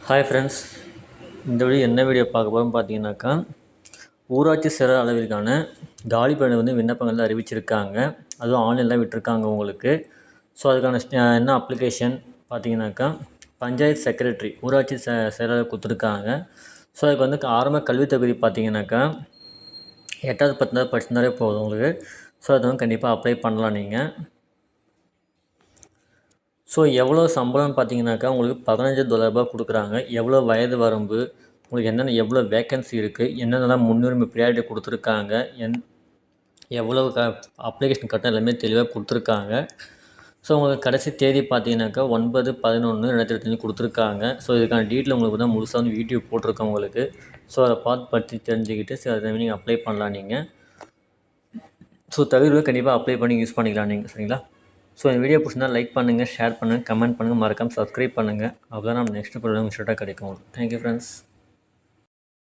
Hi friends, இந்த video என்ன video பார்க்க போகிறோம்னு பார்த்தீங்கன்னாக்கா, ஊராட்சி செயலர் அளவிற்கான காலி பணியிட வந்து விண்ணப்பங்கள் அறிவிச்சிருக்காங்க. அதுவும் ஆன்லைனில் விட்டுருக்காங்க உங்களுக்கு. ஸோ அதுக்கான என்ன அப்ளிகேஷன் பார்த்தீங்கன்னாக்கா, பஞ்சாயத்து செக்ரட்டரி ஊராட்சி செயலர் கொடுத்துருக்காங்க. ஸோ அதுக்கு வந்து ஆரம்ப கல்வித் தகுதி பார்த்தீங்கன்னாக்கா 8வது 10வது படிச்சிருந்தாலே போதும் உங்களுக்கு. ஸோ அதை வந்து கண்டிப்பாக அப்ளை பண்ணலாம் நீங்கள். ஸோ எவ்வளோ சம்பளம்னு பார்த்தீங்கன்னாக்கா, உங்களுக்கு $15 கொடுக்குறாங்க. எவ்வளோ வயது வரம்பு, உங்களுக்கு என்னென்ன எவ்வளோ வேக்கன்சி இருக்குது, என்னென்னலாம் முன்னுரிமை ப்ரியாரிட்டி கொடுத்துருக்காங்க, எவ்வளோ அப்ளிகேஷன் கட்டணம் எல்லாமே தெளிவாக கொடுத்துருக்காங்க. ஸோ உங்களுக்கு கடைசி தேதி பார்த்தீங்கன்னாக்கா 9/11/2025 கொடுத்துருக்காங்க. ஸோ இதுக்கான டீட்டெயில் உங்களுக்கு தான் முழுசாக வந்து வீடியோ போட்டிருக்கோம் உங்களுக்கு. ஸோ அதை பற்றி தெரிஞ்சுக்கிட்டு அதை நீங்கள் அப்ளை பண்ணலாம் நீங்கள். ஸோ தகுதியை கண்டிப்பாக அப்ளை பண்ணி யூஸ் பண்ணிக்கலாம் நீங்கள், சரிங்களா? ஸோ இந்த வீடியோ பிடிச்சிருந்தா லைக் பண்ணுங்கள், ஷேர் பண்ணுங்கள், கமெண்ட் பண்ணுங்கள், மறக்காமல் சப்ஸ்கிரைப் பண்ணுங்கள். அப்போ தான் நம்ம நெக்ஸ்ட் ப்ரோக்ராம் ஷூட்டாக கிடைக்கும். Thank you friends.